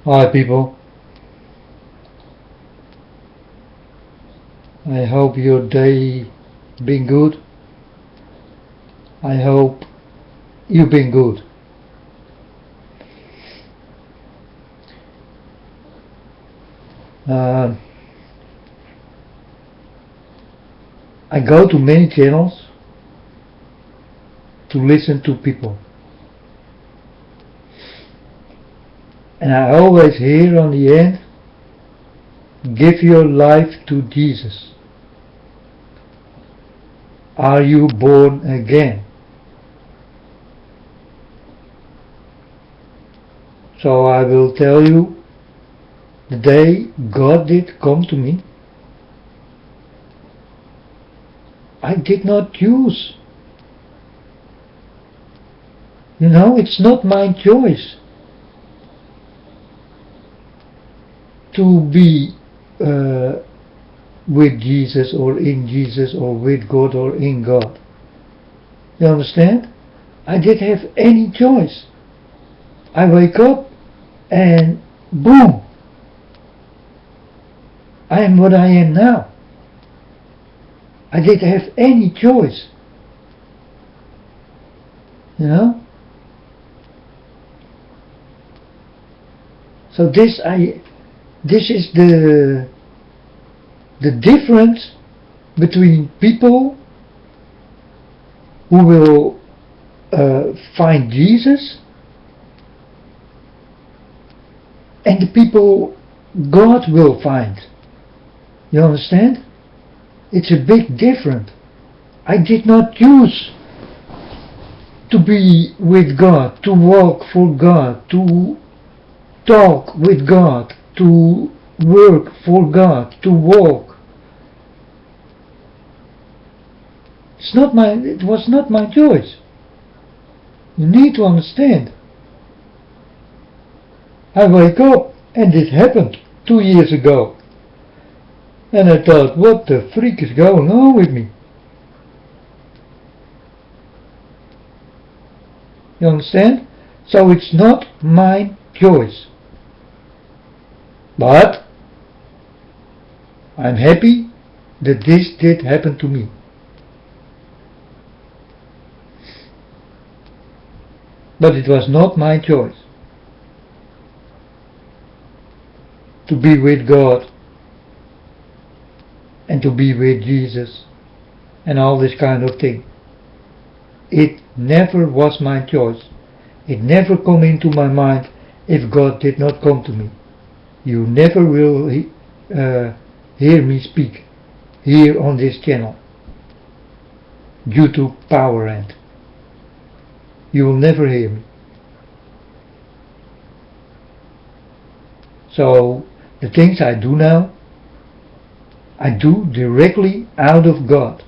Hi people, I hope your day been good. I hope you been good. Uh, I go to many channels to listen to people, and I always hear on the end, give your life to Jesus. Are you born again? So I will tell you, the day God did come to me, I did not choose. It's not my choice to be with Jesus or in Jesus or with God or in God. You understand? I didn't have any choice. I wake up and boom, I am what I am now. I didn't have any choice. So this is the difference between people who will find Jesus and the people God will find. You understand? It's a big difference. I did not choose to be with God, to walk for God, to talk with God, to work for God, to walk. It was not my choice. You need to understand. I wake up and it happened 2 years ago. And I thought, what the freak is going on with me? You understand? So it's not my choice. But I'm happy that this did happen to me. But it was not my choice to be with God and to be with Jesus and all this kind of thing. It never was my choice. It never come into my mind if God did not come to me. You never will hear me speak here on this channel due to power end. You will never hear me. So the things I do now, I do directly out of God.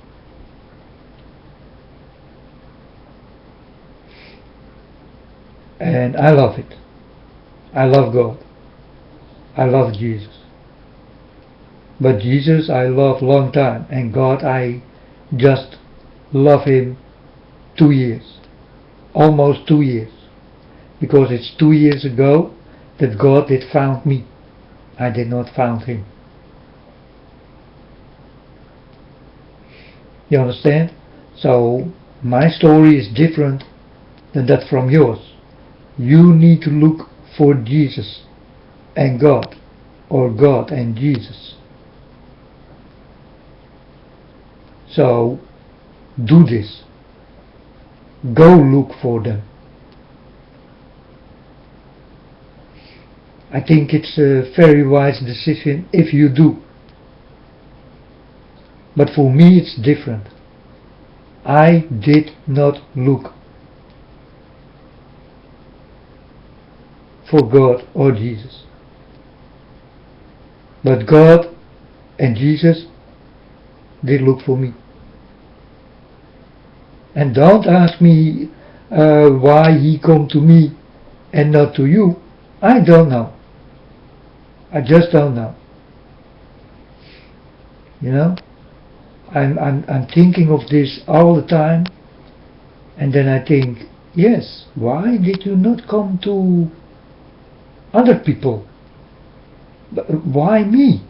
And I love it. I love God. I love Jesus. But Jesus I love long time, and God I just love Him 2 years. Almost 2 years. Because it's 2 years ago that God did found me. I did not found Him. You understand? So my story is different than that from yours. You need to look for Jesus and God, or God and Jesus. So do this. Go look for them. I think it's a very wise decision if you do. But for me it's different. I did not look for God or Jesus. But God and Jesus did look for me. And don't ask me why He come to me and not to you. I don't know. I just don't know. I'm thinking of this all the time, and then I think, yes, why did you not come to other people. But why me?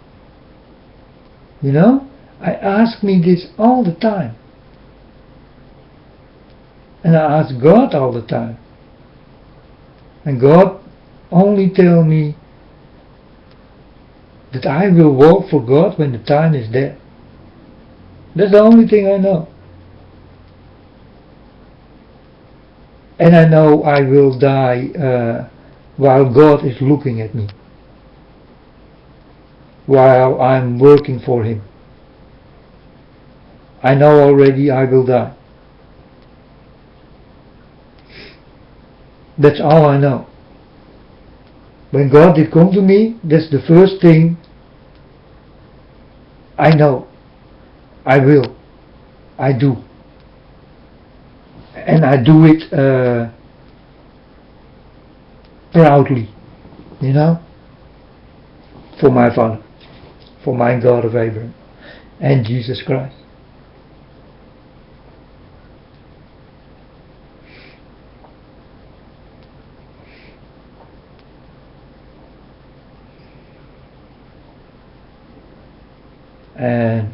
You know, I ask me this all the time. And I ask God all the time. And God only tell me that I will walk for God when the time is there. That's the only thing I know. And I know I will die while God is looking at me, while I'm working for Him. I know already I will die. That's all I know. When God did come to me, that's the first thing I know. I will. I do. And I do it proudly, you know, for my Father, for my God of Abraham and Jesus Christ. And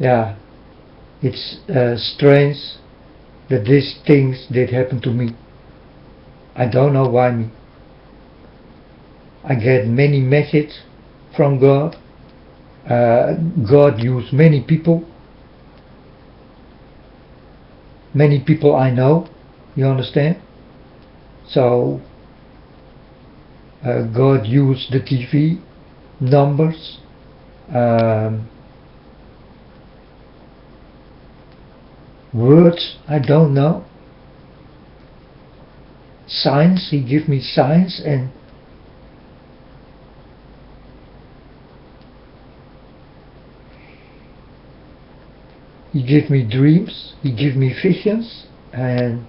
yeah, it's strange that these things did happen to me. I don't know why me. I get many messages from God. God used many people I know, you understand? So God used the TV, numbers, words, I don't know, signs. He gave me signs, and He gave me dreams, He gave me visions, and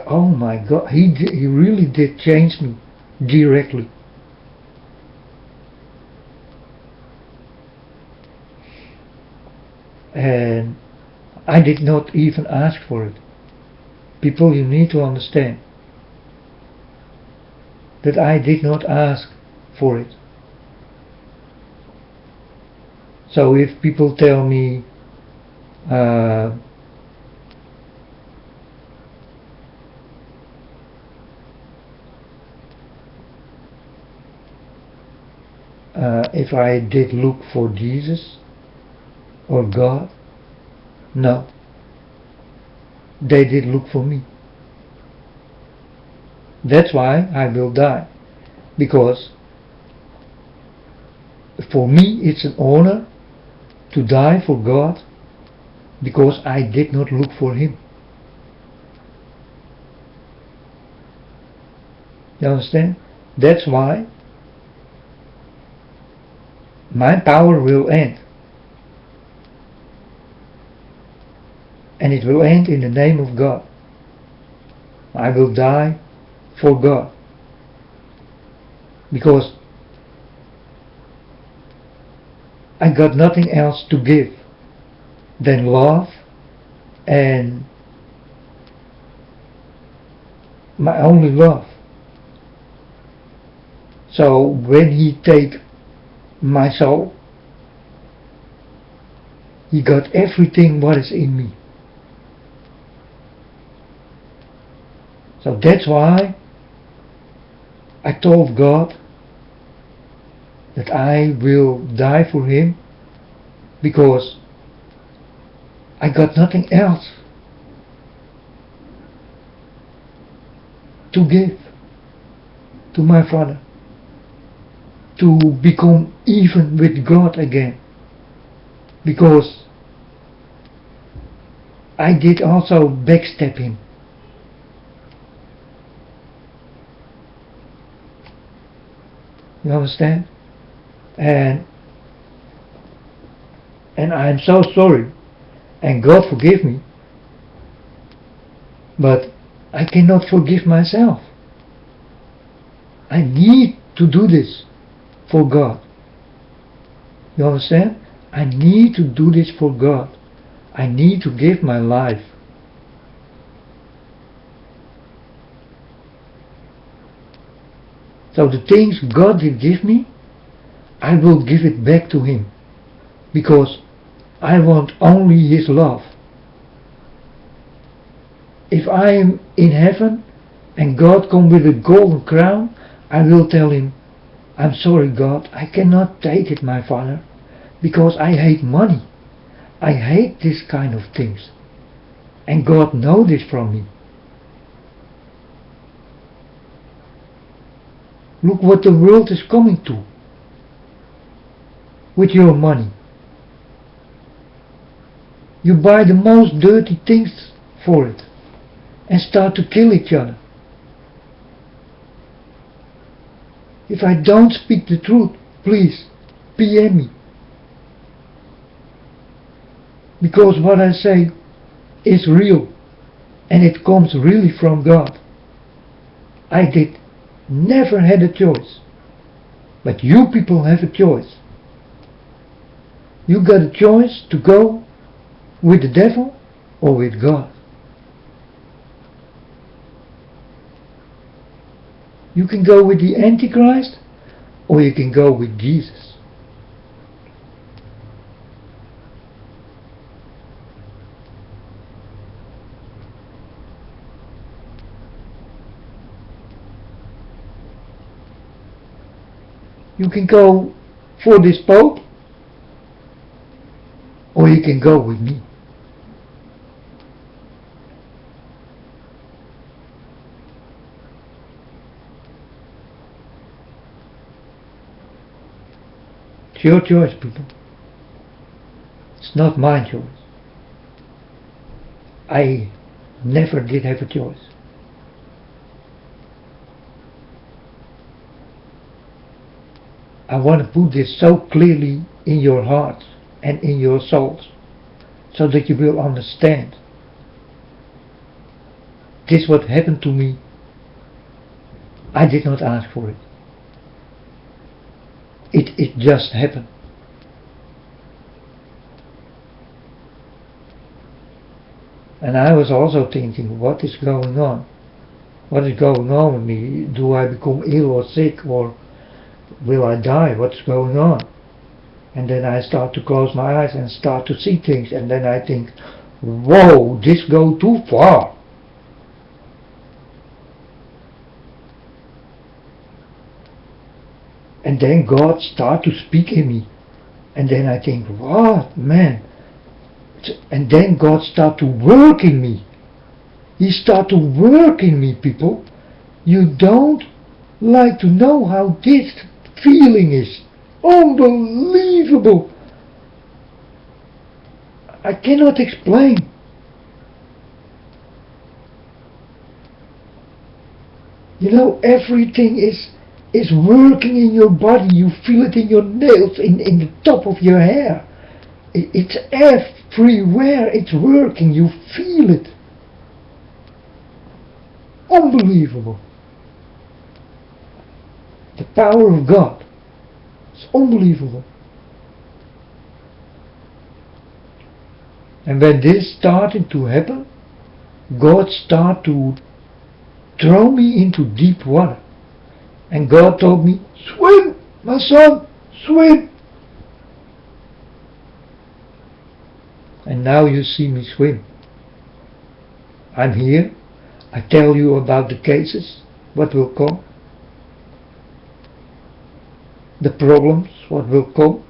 oh my God, He really did change me directly. And I did not even ask for it. People, you need to understand that I did not ask for it. So if people tell me if I did look for Jesus or God, no, they did look for me. That's why I will die, because for me it's an honor to die for God, because I did not look for Him. You understand? That's why my power will end. And it will end in the name of God. I will die for God. Because I got nothing else to give than love and my only love. So when He take my soul, He got everything what is in me. So that's why I told God that I will die for Him, because I got nothing else to give to my Father, to become even with God again, because I did also backstab Him. You understand? And I'm so sorry, and God forgive me, but I cannot forgive myself. I need to do this for God. You understand? I need to do this for God. I need to give my life. So the things God did give me, I will give it back to Him, because I want only His love. If I am in heaven and God comes with a golden crown, I will tell Him, I'm sorry God, I cannot take it, my Father, because I hate money. I hate this kind of things. And God knows this from me. Look what the world is coming to with your money. You buy the most dirty things for it and start to kill each other. If I don't speak the truth, please PM me. Because what I say is real and it comes really from God. I did never had a choice, but you people have a choice. You got a choice to go with the devil or with God. You can go with the Antichrist or you can go with Jesus. You can go for this Pope or you can go with me. It's your choice, people. It's not my choice. I never did have a choice. I want to put this so clearly in your hearts and in your souls, so that you will understand. This what happened to me. I did not ask for it. It just happened. And I was also thinking, what is going on? What is going on with me? Do I become ill or sick, or will I die? What's going on? And then I start to close my eyes and start to see things, and then I think, whoa, this goes too far. And then God start to speak in me. And then I think, what, man? And then God start to work in me. He start to work in me, people. You don't like to know how this feeling is. Unbelievable. I cannot explain. You know, everything is working in your body. You feel it in your nails, in the top of your hair. It's everywhere. It's working. You feel it. Unbelievable. The power of God. It's unbelievable. And when this started to happen, God started to throw me into deep water. And God told me, swim, my son, swim. And now you see me swim. I'm here. I tell you about the cases, what will come. The problems, what will come.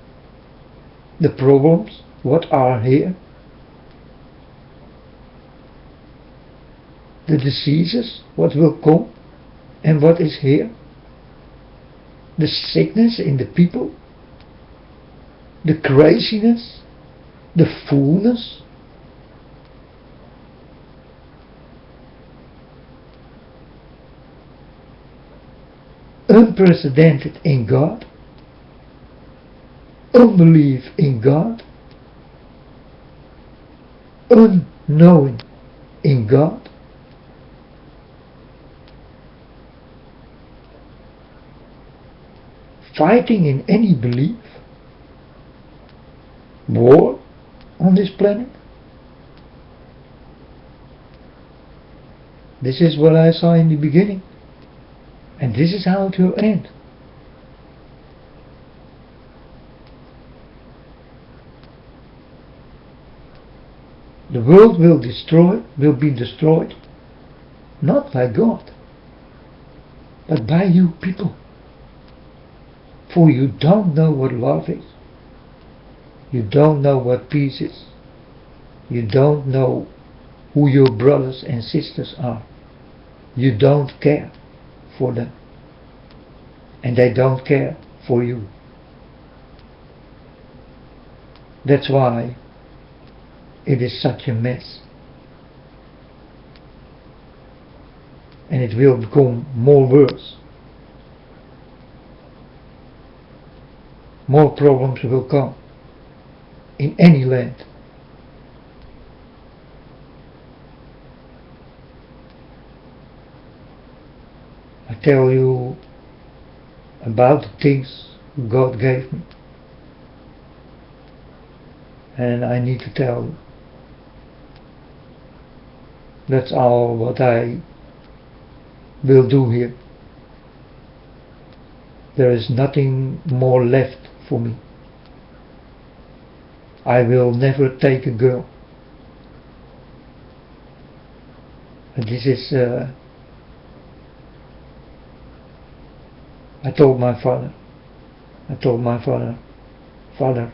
The problems, what are here. The diseases, what will come and what is here. The sickness in the people, the craziness, the fullness. Unprecedented in God, unbelief in God, unknowing in God. Fighting in any belief, war on this planet, This is what I saw in the beginning, and this is how it will end. The world will be destroyed, not by God, but by you people. For you don't know what love is. You don't know what peace is. You don't know who your brothers and sisters are. You don't care for them. And they don't care for you. That's why it is such a mess. And it will become more worse. More problems will come in any land. I tell you about the things God gave me, and I need to tell you. That's all what I will do here. There is nothing more left for me. I will never take a girl. And this is I told my father, Father,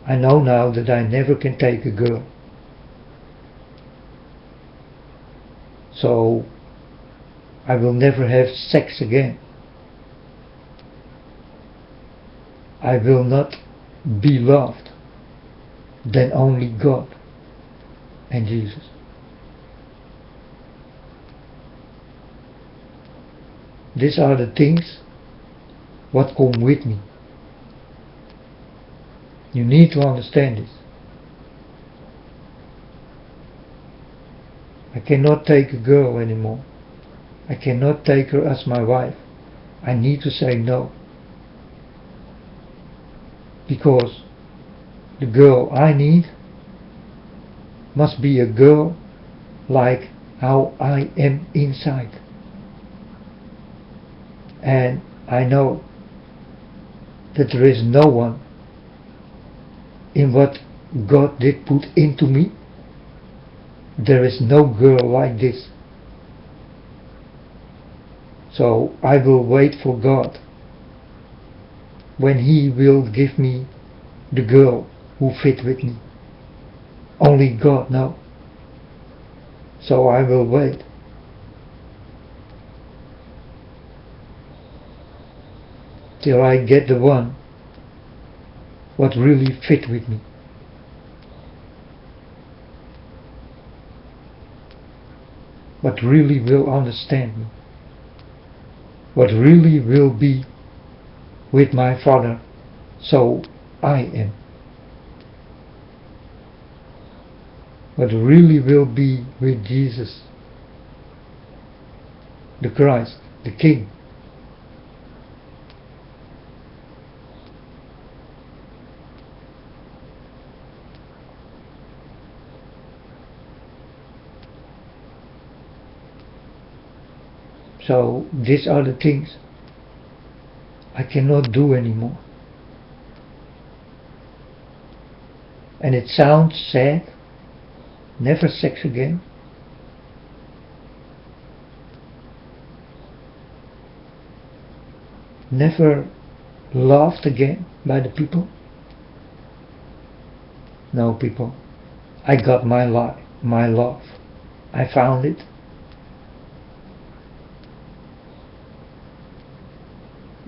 I know now that I never can take a girl. So I will never have sex again. I will not be loved than only God and Jesus. These are the things what come with me. You need to understand this. I cannot take a girl anymore. I cannot take her as my wife. I need to say no. Because the girl I need must be a girl like how I am inside. And I know that there is no one in what God did put into me. There is no girl like this. So I will wait for God when He will give me the girl who fit with me. Only God knows. So I will wait. Till I get the one what really fit with me. What really will understand me. What really will be with my Father, so I am. What really will be with Jesus, the Christ, the King. So these are the things I cannot do anymore. And it sounds sad. Never sex again. Never loved again by the people. No, people. I got my love. I found it.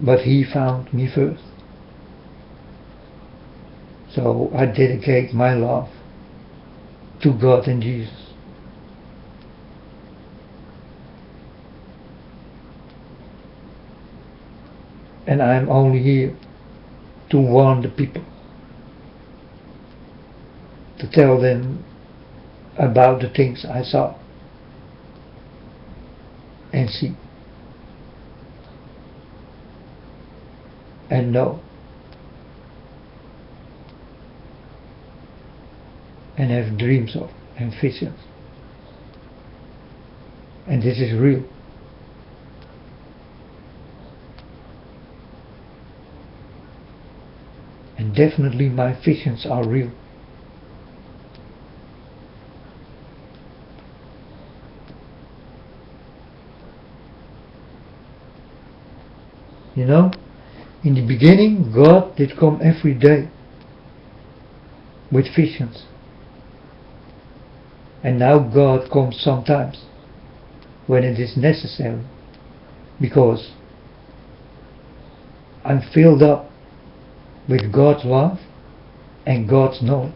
But He found me first. So I dedicate my love to God and Jesus. And I'm only here to warn the people, to tell them about the things I saw and see and know and have dreams of and visions. And this is real. And definitely my visions are real. You know, in the beginning God did come every day with visions. And now God comes sometimes when it is necessary, because I'm filled up with God's love and God's knowledge.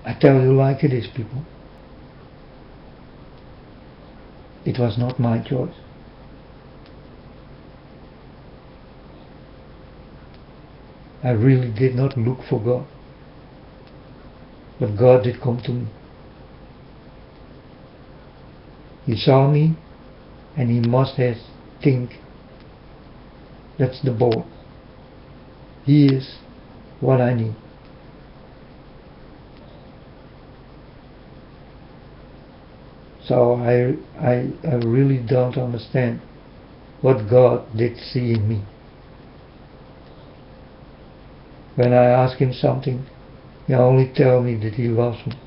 I tell you like it is, people. It was not my choice. I really did not look for God, but God did come to me. He saw me and he must have think, that's the boy. He is what I need. So I really don't understand what God did see in me. When I ask him something, he only tells me that he loves me.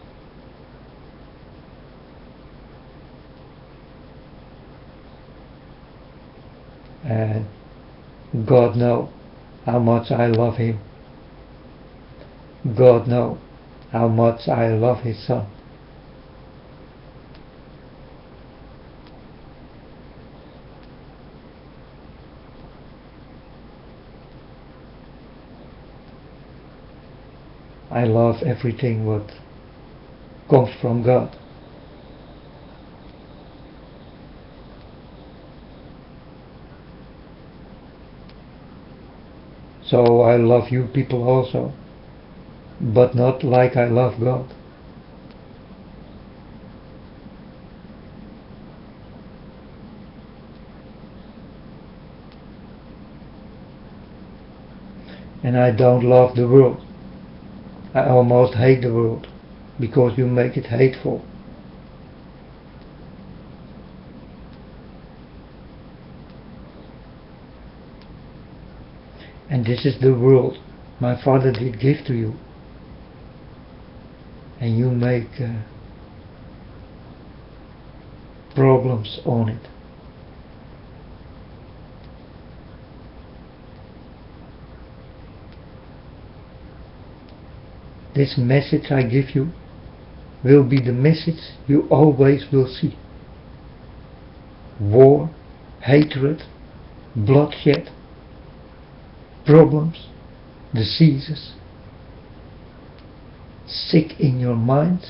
And God knows how much I love him. God knows how much I love his son. I love everything what comes from God. So I love you people also, but not like I love God. And I don't love the world. I almost hate the world, because you make it hateful. And this is the world my Father did give to you. And you make problems on it. This message I give you will be the message you always will see. War, hatred, bloodshed, problems, diseases, sick in your mind.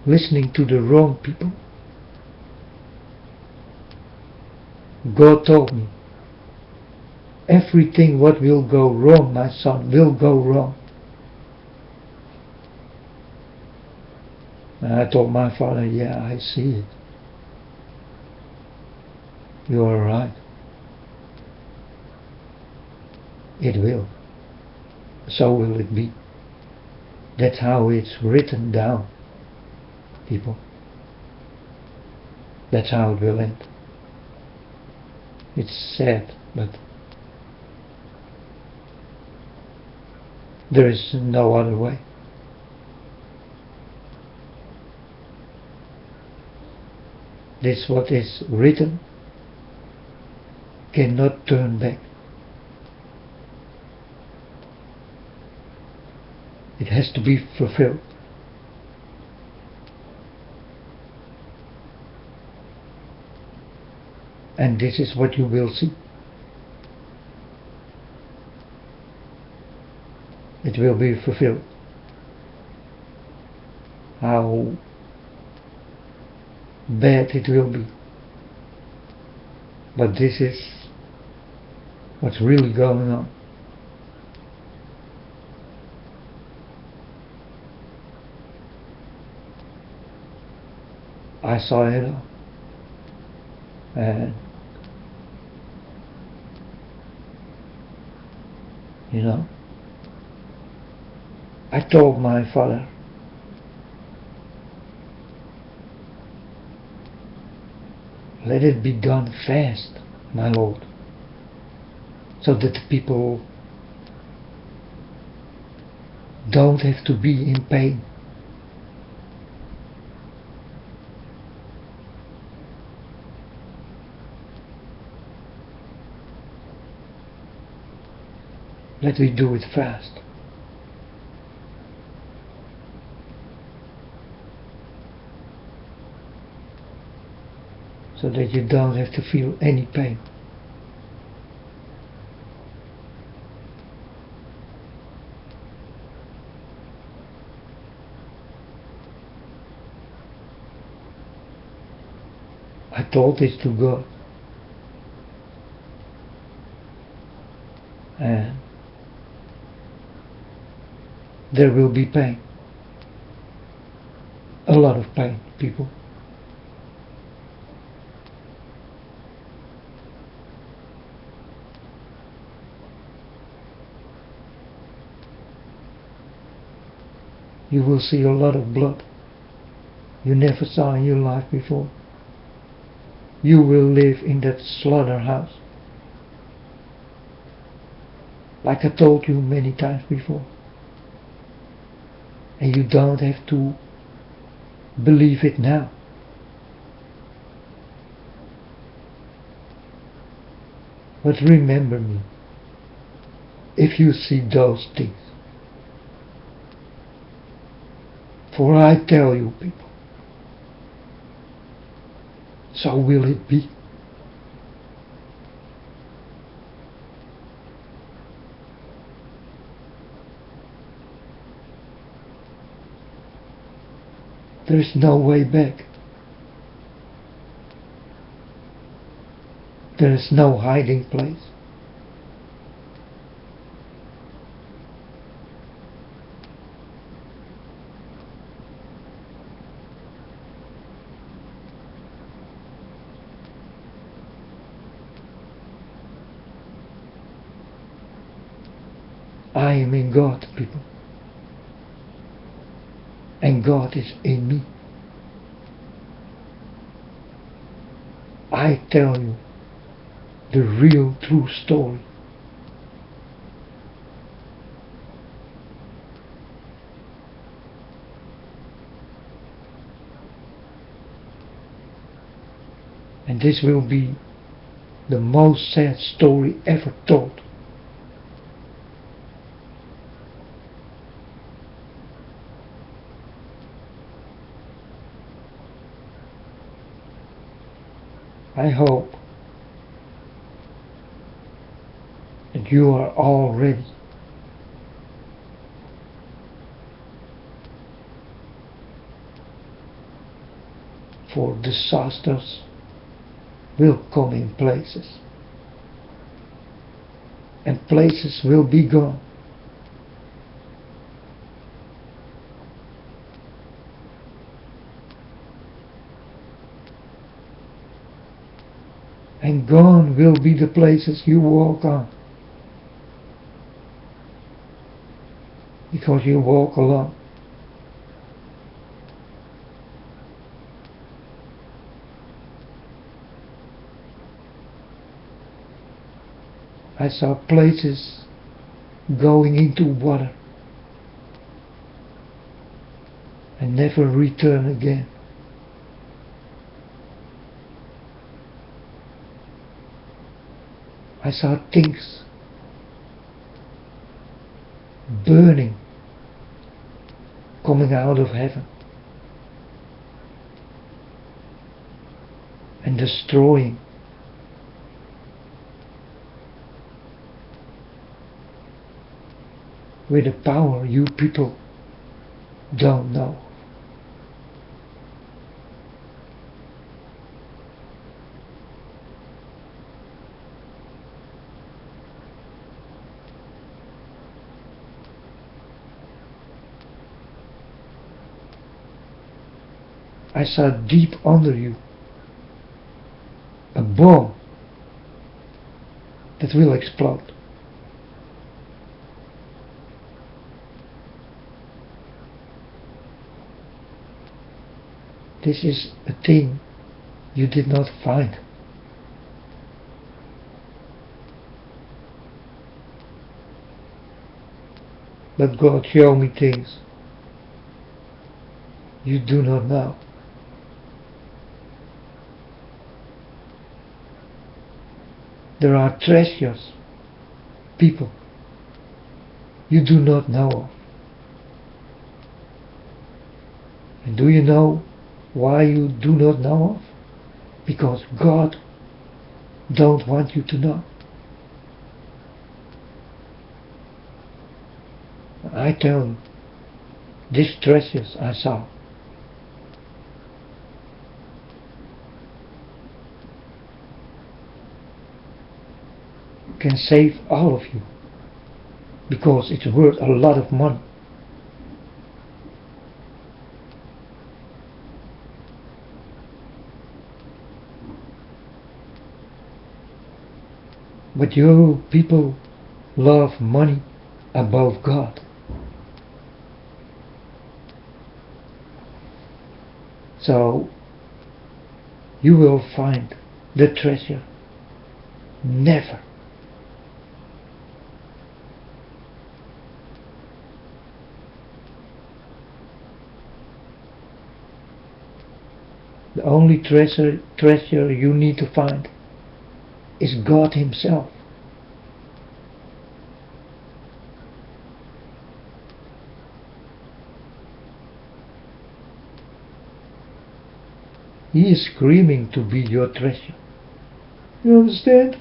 Listening to the wrong people. God told me, everything what will go wrong, my son, will go wrong. And I told my father, yeah, I see it. You are right. It will. So will it be. That's how it's written down, people. That's how it will end. It's sad, but there is no other way. This what is written cannot turn back. It has to be fulfilled. And this is what you will see. It will be fulfilled. How bad it will be. But this is what's really going on. I saw it all. And, you know, I told my father, let it be done fast, my Lord, so that the people don't have to be in pain. Let me do it fast. So that you don't have to feel any pain. I told this to God. And there will be pain. A lot of pain, people. You will see a lot of blood you never saw in your life before. You will live in that slaughterhouse, like I told you many times before. And you don't have to believe it now. But remember me if you see those things. For I tell you, people, so will it be. There is no way back. There is no hiding place. I am in God, people. And God is in me. I tell you the real true story. And this will be the most sad story ever told. I hope that you are all ready for disasters will come in places, and places will be gone. And gone will be the places you walk on, because you walk alone. I saw places going into water and never return again. I saw things burning, coming out of heaven and destroying with a power you people don't know. I saw deep under you a bomb that will explode. This is a thing you did not find. But God showed me things you do not know. There are treasures, people, you do not know of. And do you know why you do not know of? Because God don't want you to know. I tell you, these treasures I saw can save all of you, because it's worth a lot of money. But you people love money above God. So you will find the treasure never. The only treasure you need to find is God Himself. He is screaming to be your treasure. You understand?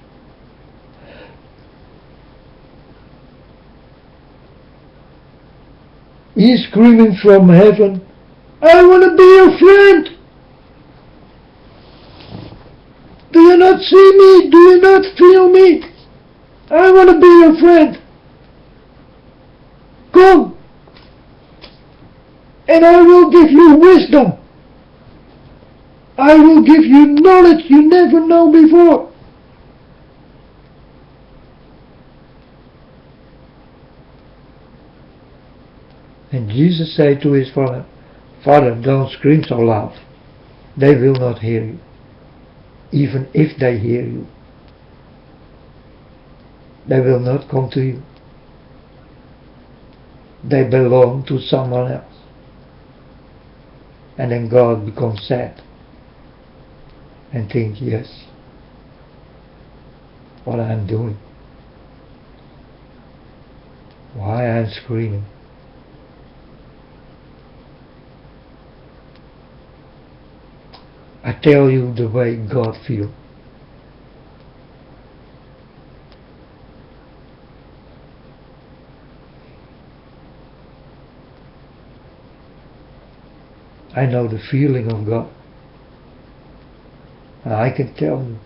He is screaming from heaven, I want to be your friend. Do you not see me? Do you not feel me? I want to be your friend. Come, and I will give you wisdom. I will give you knowledge you never know before. And Jesus said to His Father, Father, don't scream so loud. They will not hear you. Even if they hear you, they will not come to you. They belong to someone else. And then God becomes sad and thinks, yes, what I'm doing, why I'm screaming. I tell you the way God feels. I know the feeling of God. And I can tell you,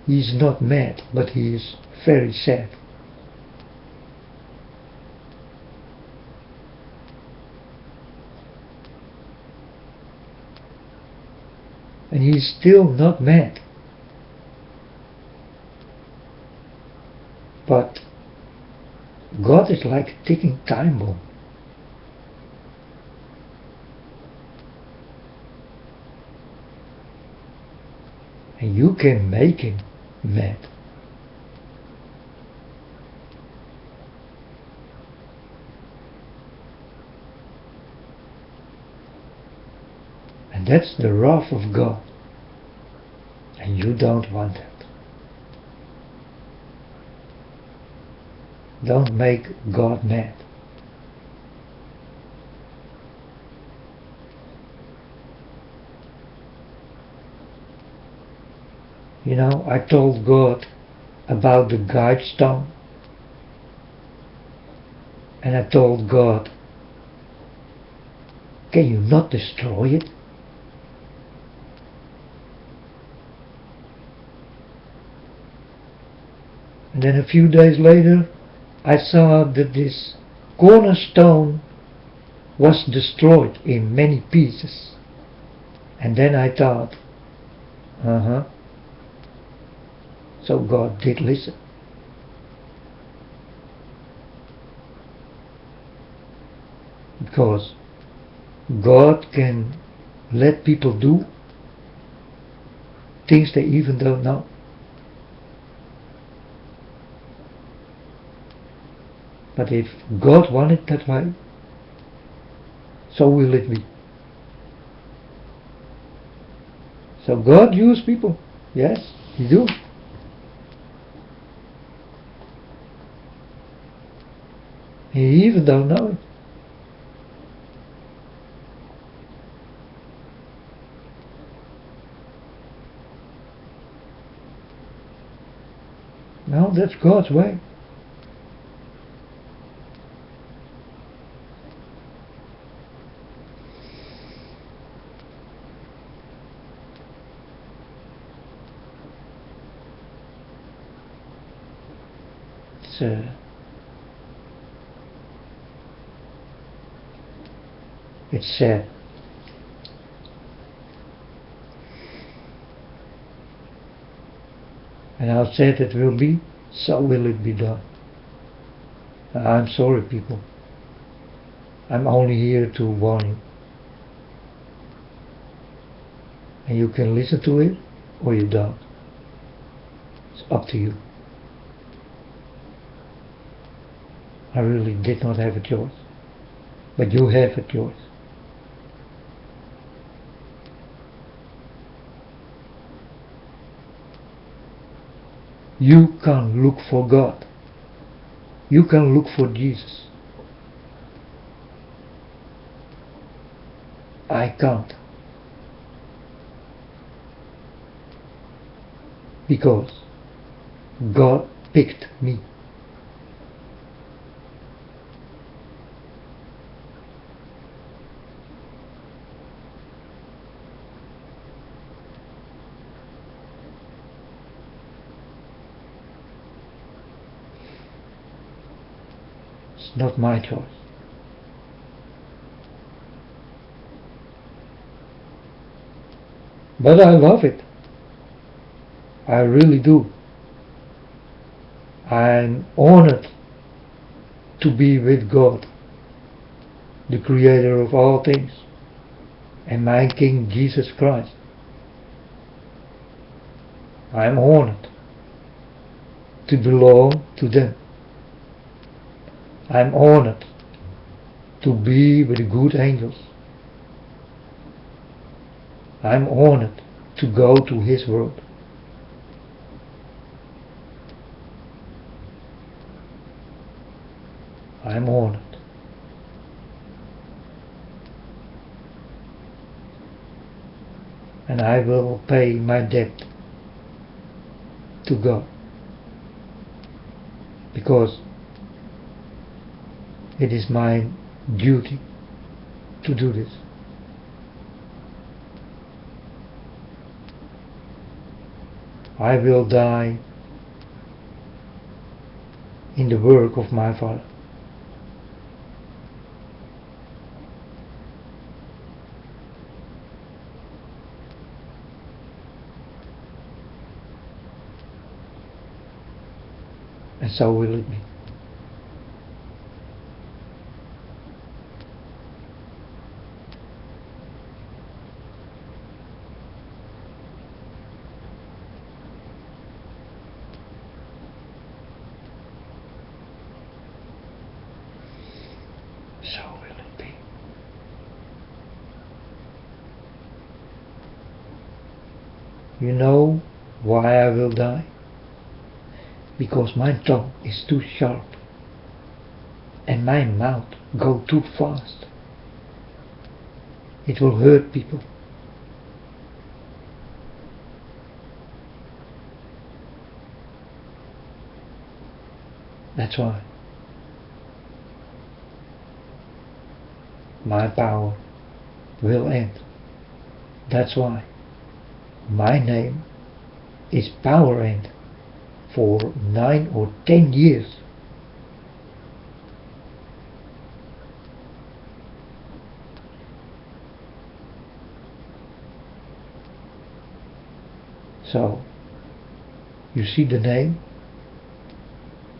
He's not mad, but He is very sad. And He's still not mad. But God is like a ticking time bomb. And you can make Him mad. And that's the wrath of God. And you don't want that. Don't make God mad. You know, I told God about the guide stone. And I told God, can you not destroy it? And then a few days later, I saw that this cornerstone was destroyed in many pieces. And then I thought, so God did listen. Because God can let people do things they even don't know. But if God wanted that way, so will it be. So God used people. Yes, He do. He even don't know it. No, that's God's way. It's sad. And how sad it will be, so will it be done. I'm sorry, people. I'm only here to warn you. And you can listen to it, or you don't. It's up to you. I really did not have a choice. But you have a choice. You can look for God. You can look for Jesus. I can't. Because God picked me. It's not my choice. But I love it. I really do. I'm honored to be with God, the Creator of all things, and my King Jesus Christ. I'm honored to belong to them. I'm honored to be with the good angels. I'm honored to go to His world. I'm honored. And I will pay my debt to God. Because it is my duty to do this. I will die in the work of my Father. And so will it be. So will it be. You know why I will die? Because my tongue is too sharp and my mouth goes too fast. It will hurt people. That's why my power will end. That's why my name is Power End for 9 or 10 years. So, you see the name,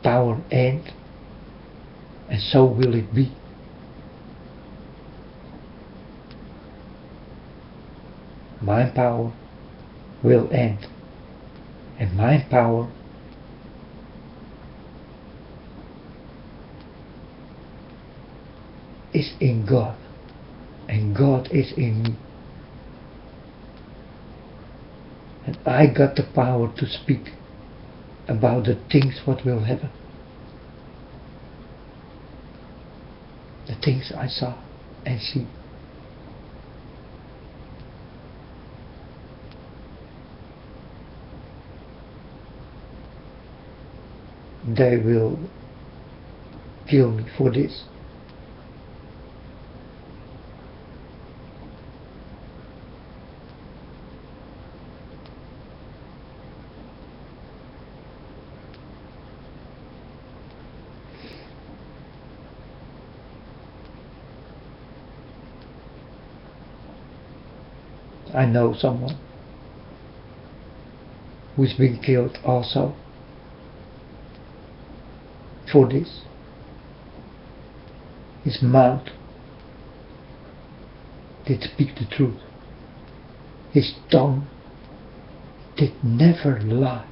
power end, and so will it be. My power will end, and my power is in God, and God is in me. And I got the power to speak about the things what will happen. The things I saw and see. They will kill me for this. I know someone who's been killed also for this. His mouth did speak the truth. His tongue did never lie.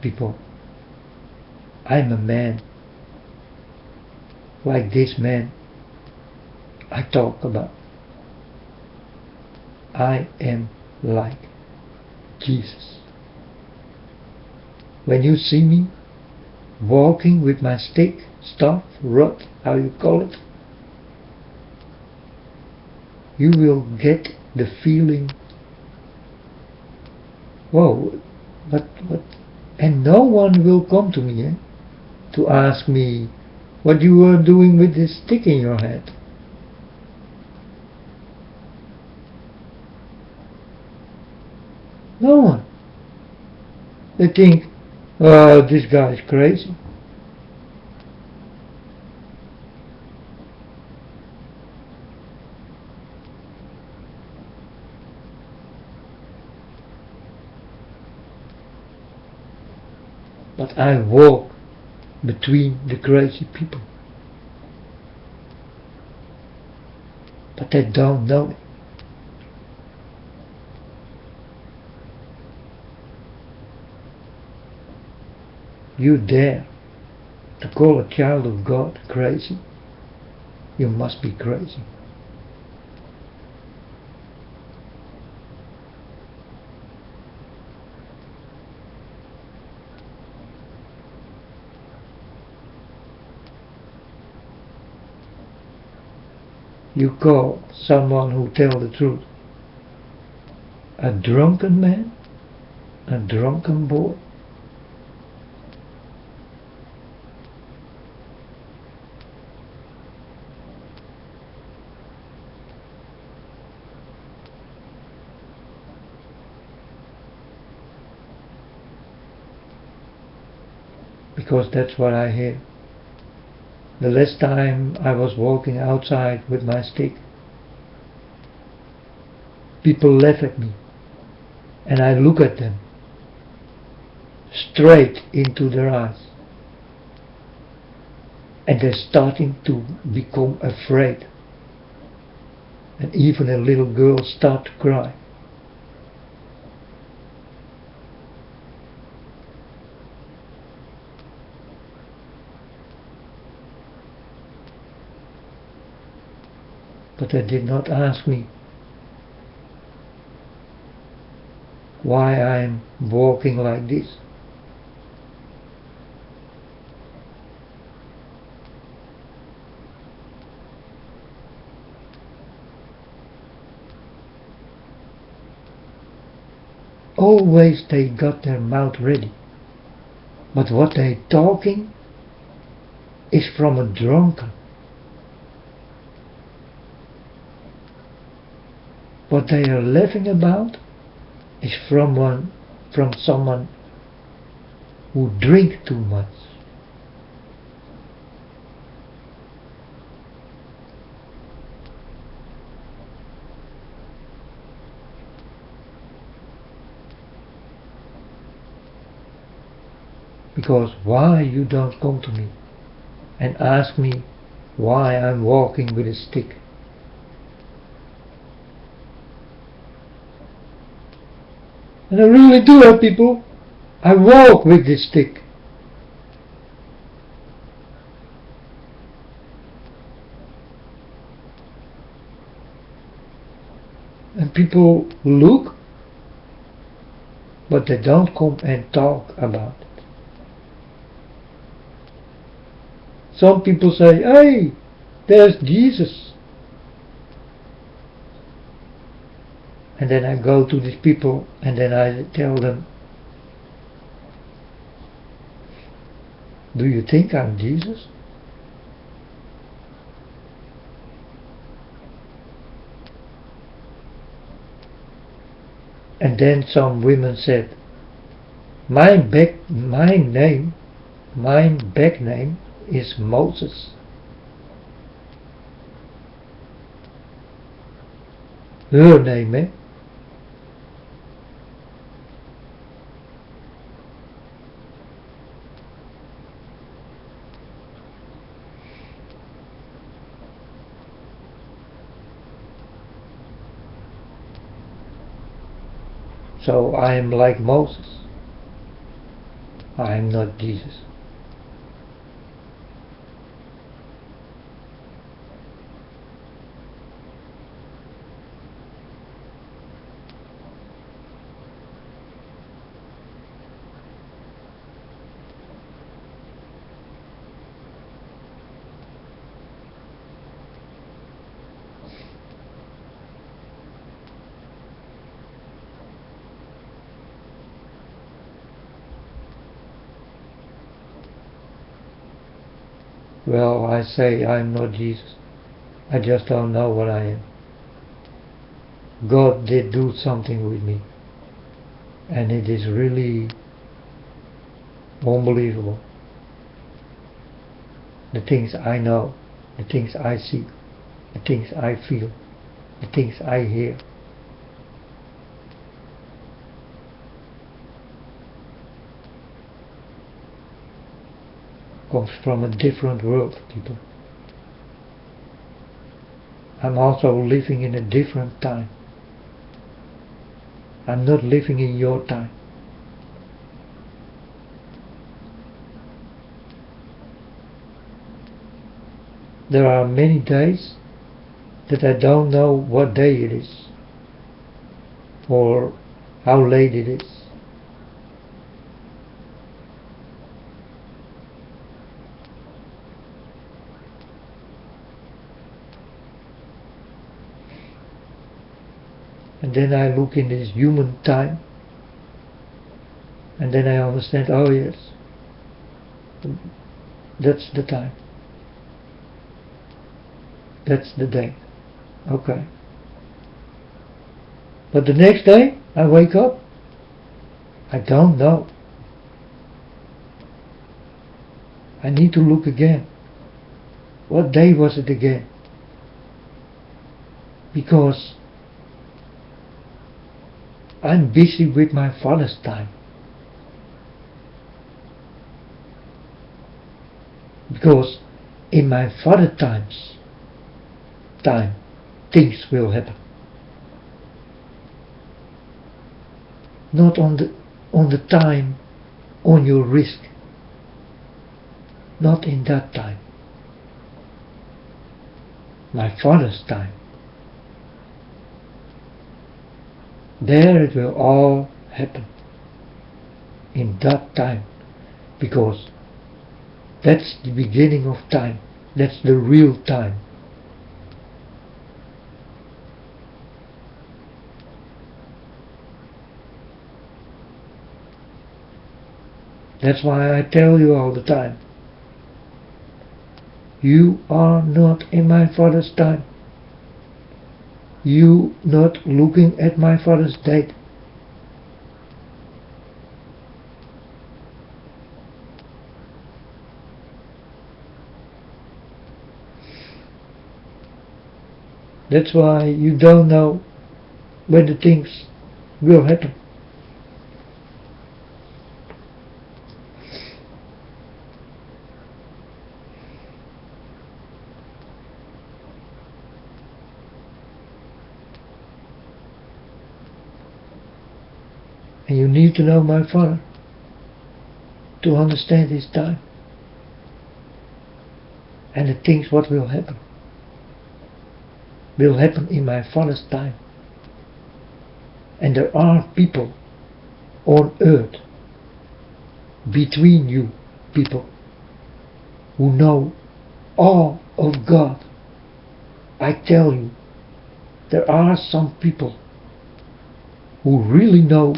People, I'm a man like this man I talk about. I am like Jesus. When you see me walking with my stick, staff, rod, how you call it, you will get the feeling, whoa, but, and no one will come to me to ask me what you are doing with this stick in your hand. No one. They think, oh, this guy is crazy. But I walk between the crazy people. But they don't know it. You dare to call a child of God crazy? You must be crazy. You call someone who tells the truth a drunken man, a drunken boy. Because that's what I hear. The last time I was walking outside with my stick, people laugh at me, and I look at them straight into their eyes, and they're starting to become afraid, and even a little girl start to cry. But they did not ask me why I'm walking like this. Always they got their mouth ready, but what they talking is from a drunkard. What they are laughing about is from someone who drink too much. Because why you don't come to me and ask me why I'm walking with a stick? And I really do have people. I walk with this stick. And people look, but they don't come and talk about it. Some people say, hey, there's Jesus. And then I go to these people and then I tell them, do you think I'm Jesus? And then some women said, my back name is Moses. Her name, eh? So I am like Moses. I am not Jesus. Well, I say I'm not Jesus. I just don't know what I am. God did do something with me. And it is really unbelievable. The things I know, the things I see, the things I feel, the things I hear. Comes from a different world, people. I'm also living in a different time. I'm not living in your time. There are many days that I don't know what day it is or how late it is. And then I look in this human time, and then I understand, oh yes, that's the time. That's the day. Okay. But the next day, I wake up, I don't know. I need to look again. What day was it again? Because I'm busy with my father's time. Because in my father's time, things will happen. Not on the time, on your risk. Not in that time. My father's time. There it will all happen. In that time. Because that's the beginning of time. That's the real time. That's why I tell you all the time. You are not in my father's time. You not looking at my father's date. That's why you don't know when the things will happen. And you need to know my Father to understand His time and the things what will happen in my Father's time. And there are people on earth between you people who know all of God. I tell you, there are some people who really know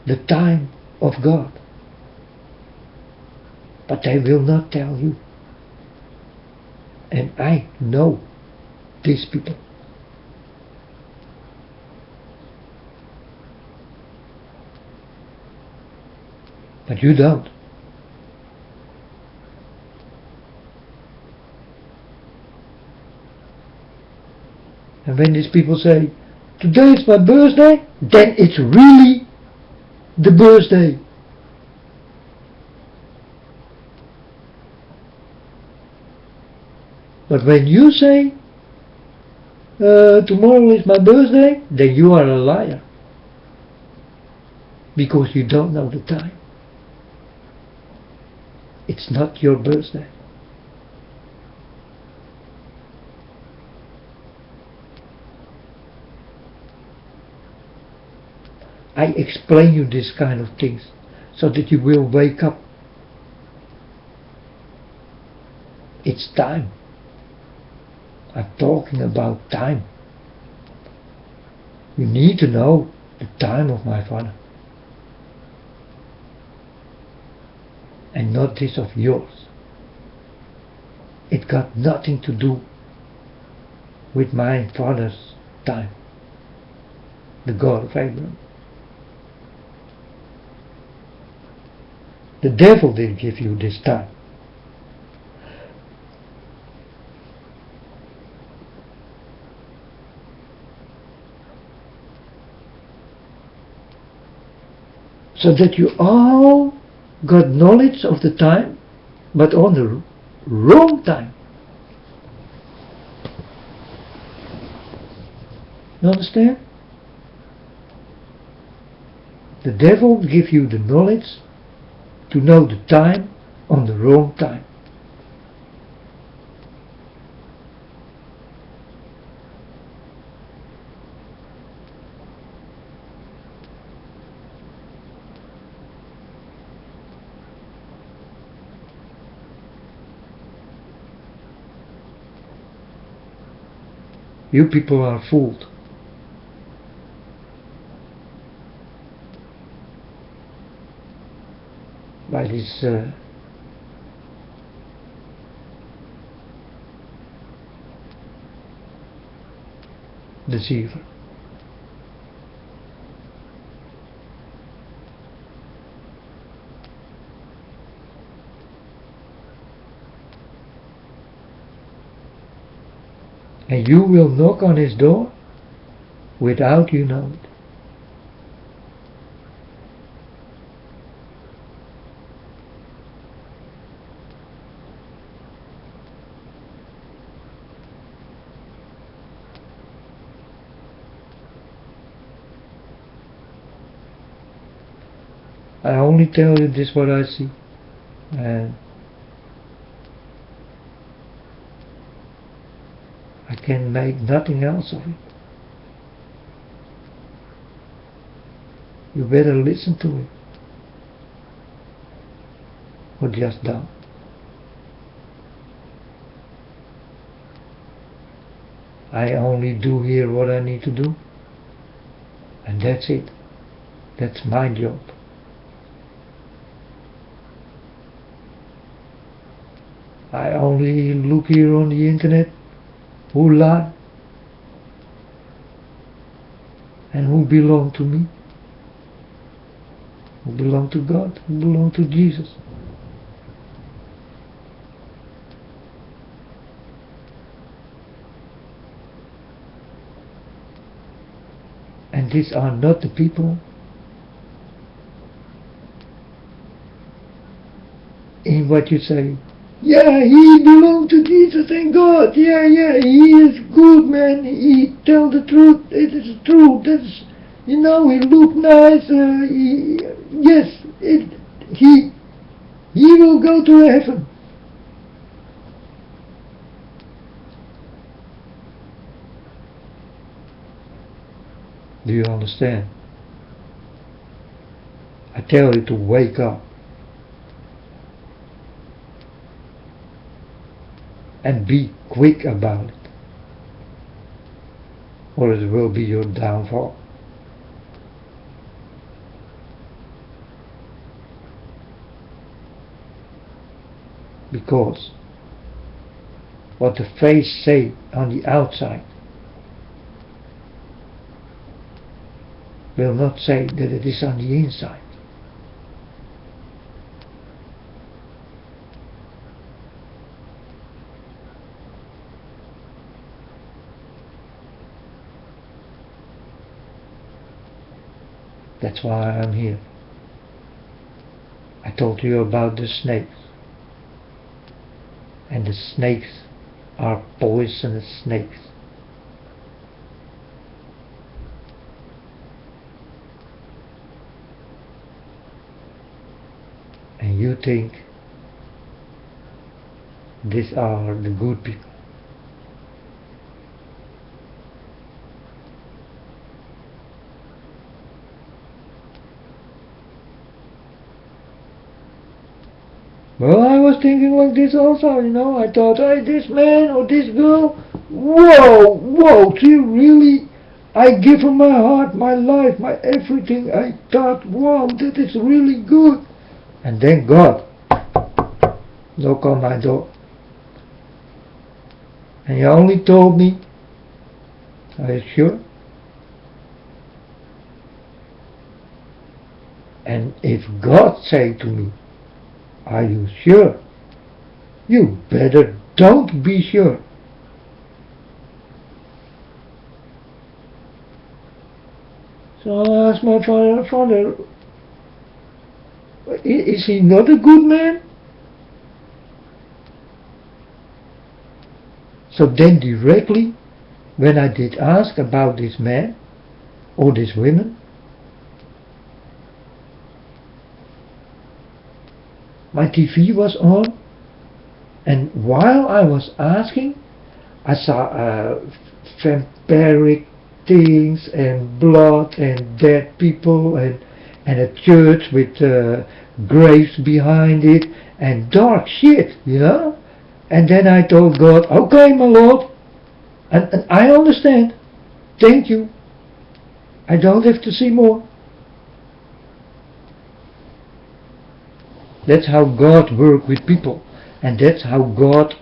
the time of God, but they will not tell you. And I know these people. But you don't. And when these people say, today is my birthday, then it's really the birthday. But when you say, tomorrow is my birthday, then you are a liar. Because you don't know the time. It's not your birthday. I explain you this kind of things so that you will wake up. It's time. I'm talking about time. You need to know the time of my Father. And not this of yours. It got nothing to do with my Father's time, the God of Abraham. The devil did give you this time. So that you all got knowledge of the time, but on the wrong time. You understand? The devil gives you the knowledge to know the time on the wrong time. You people are fooled. By this deceiver. And you will knock on his door without you know it. I only tell you this what I see, and I can make nothing else of it. You better listen to it, or just don't. I only do here what I need to do, and that's it. That's my job. I only look here on the internet who lie and who belong to me, who belong to God, who belong to Jesus. And these are not the people in what you say, yeah, he belongs to Jesus and God, yeah, he is good man, he tell the truth, it is true, You know, he looked nice. Yes, he will go to heaven. Do you understand? I tell you to wake up and be quick about it, or it will be your downfall. Because what the face say on the outside will not say that it is on the inside. That's why I'm here. I told you about the snakes. And the snakes are poisonous snakes. And you think these are the good people. Well, I was thinking like this also, you know. I thought, hey, this man or this girl, whoa, she really, I give her my heart, my life, my everything. I thought, wow, that is really good. And then God knocked on my door. And he only told me, are you sure? And if God say to me, are you sure? You better don't be sure. So I asked my father, is he not a good man? So then directly, when I did ask about this man or this woman, my TV was on, and while I was asking, I saw vampiric things and blood and dead people and a church with graves behind it and dark shit, you know. And then I told God, okay, my Lord, and I understand. Thank you. I don't have to see more. That's how God works with people. And that's how God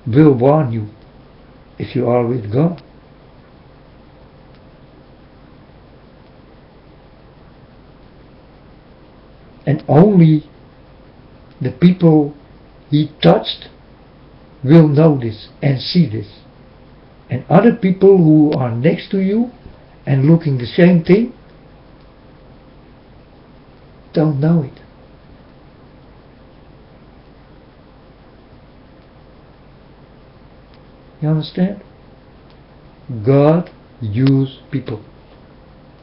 will warn you if you are with God. And only the people he touched will know this and see this. And other people who are next to you and looking the same thing don't know it. You understand? God uses people.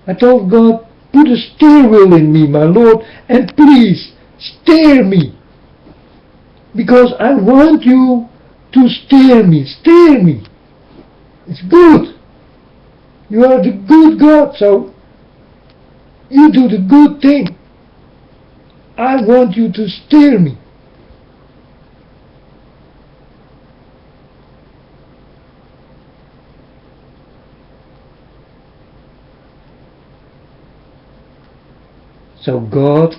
I told God, put a steer wheel in me, my Lord, and please steer me. Because I want you to steer me. Steer me. It's good. You are the good God, so you do the good thing. I want you to steer me. So God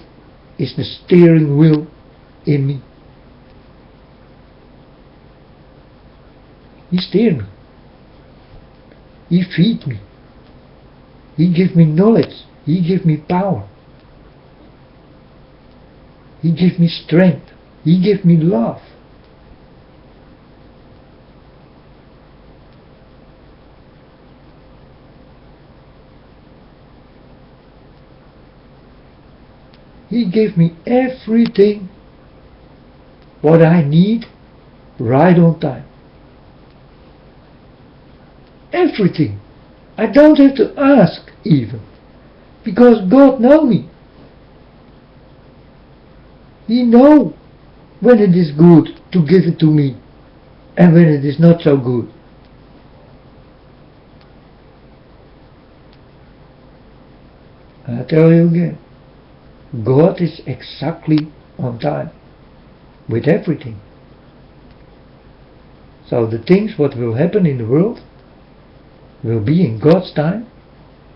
is the steering wheel in me. He steers me. He feeds me. He gives me knowledge. He gives me power. He gives me strength. He gives me love. He gave me everything what I need right on time. Everything. I don't have to ask even. Because God knows me. He knows when it is good to give it to me and when it is not so good. I tell you again, God is exactly on time with everything. So the things what will happen in the world will be in God's time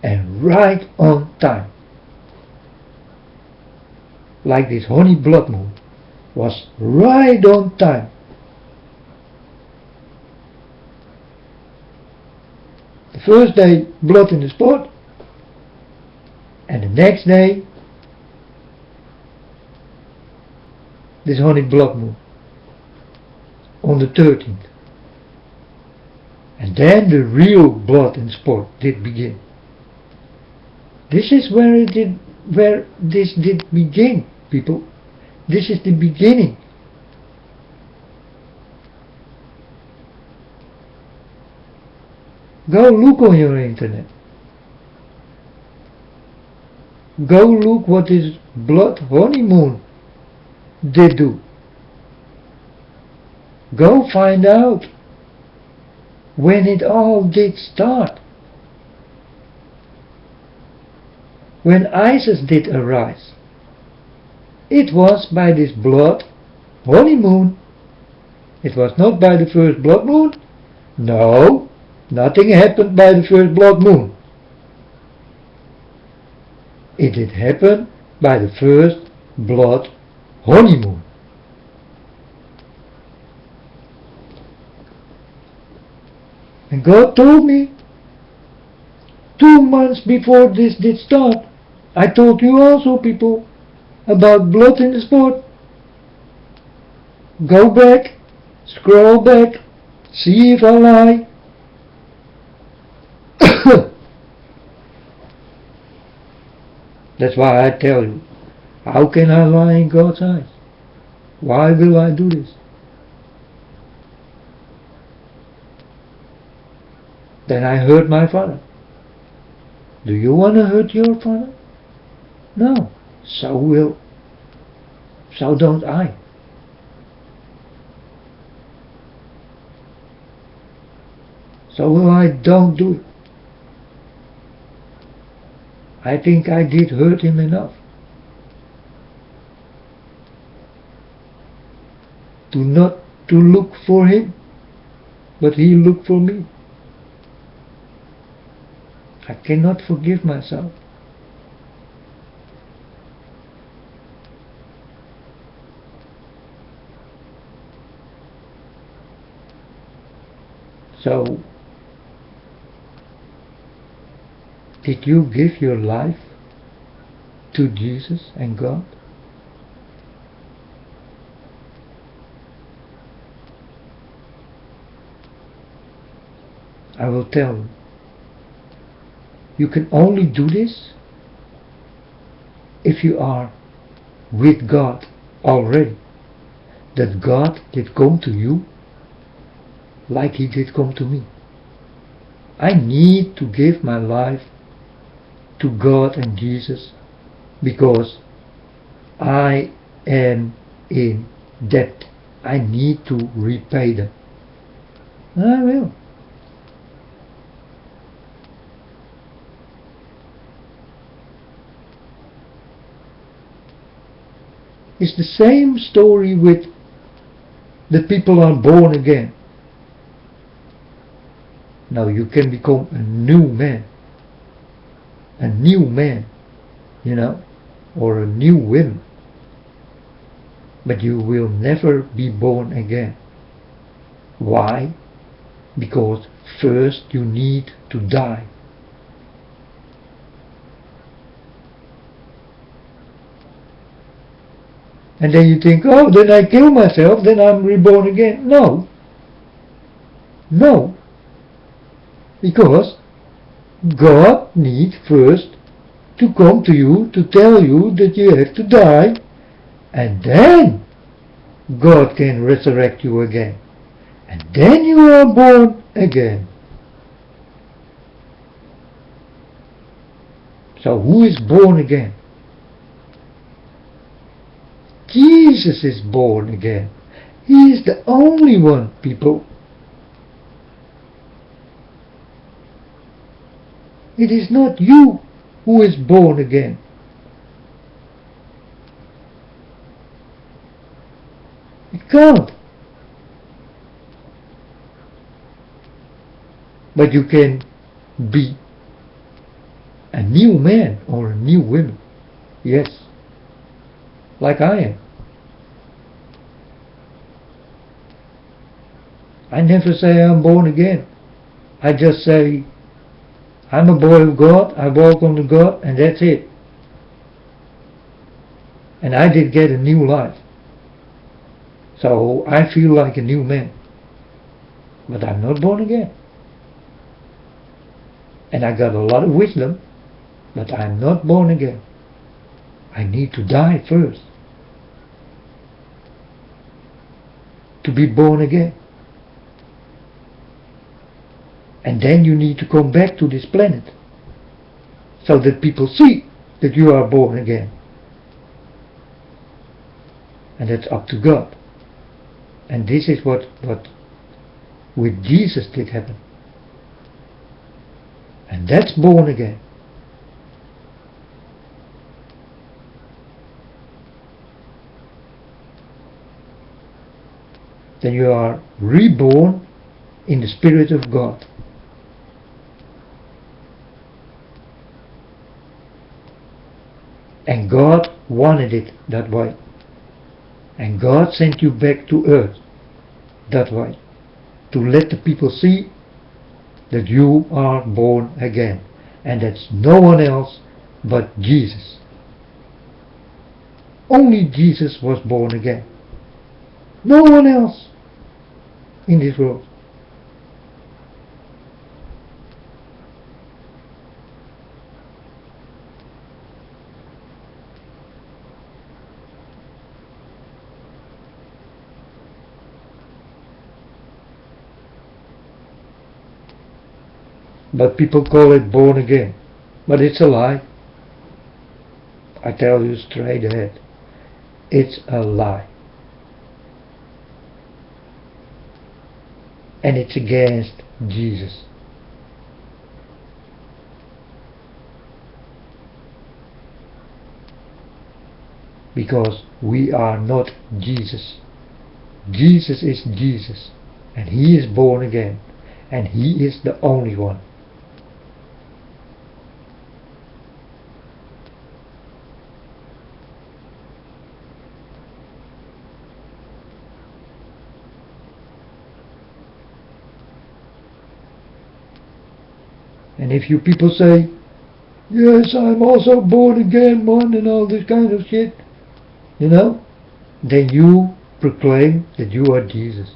and right on time. Like this honey blood moon was right on time. The first day blood in the spot, and the next day this honey blood moon on the 13th. And then the real blood in sport did begin. This is where this did begin, people. This is the beginning. Go look on your internet. Go look what this blood honeymoon did do. Go find out when it all did start. When ISIS did arise, it was by this blood honeymoon. It was not by the first blood moon. No, nothing happened by the first blood moon. It did happen by the first blood honeymoon. And God told me 2 months before this did start. I told you also, people, about blood in the sport. Go back, scroll back, see if I lie. That's why I tell you, how can I lie in God's eyes? Why will I do this? Then I hurt my father. Do you want to hurt your father? No, so don't I. So I don't do it. I think I did hurt him enough to not to look for him, but he looked for me. I cannot forgive myself. So, did you give your life to Jesus and God? I will tell you. You can only do this if you are with God already. That God did come to you like He did come to me. I need to give my life to God and Jesus because I am in debt. I need to repay them. And I will. It's the same story with the people are born again. Now you can become a new man. A new man, you know, or a new woman. But you will never be born again. Why? Because first you need to die. And then you think, oh, then I kill myself, then I'm reborn again. No. No. Because God needs first to come to you to tell you that you have to die, and then God can resurrect you again. And then you are born again. So who is born again? Jesus is born again. He is the only one, people. It is not you who is born again. It can't. But you can be a new man or a new woman. Yes. Like I am. I never say I'm born again. I just say I'm a boy of God, I walk on the God, and that's it. And I did get a new life. So I feel like a new man. But I'm not born again. And I got a lot of wisdom, but I'm not born again. I need to die first to be born again. And then you need to come back to this planet so that people see that you are born again. And that's up to God. And this is what with Jesus did happen. And that's born again. Then you are reborn in the Spirit of God. And God wanted it that way. And God sent you back to earth that way, to let the people see that you are born again. And that's no one else but Jesus. Only Jesus was born again. No one else in this world. But people call it born again. But it's a lie. I tell you straight ahead. It's a lie. And it's against Jesus. Because we are not Jesus. Jesus is Jesus. And He is born again. And He is the only one. And if you people say, yes, I'm also born again, man, and all this kind of shit, then you proclaim that you are Jesus.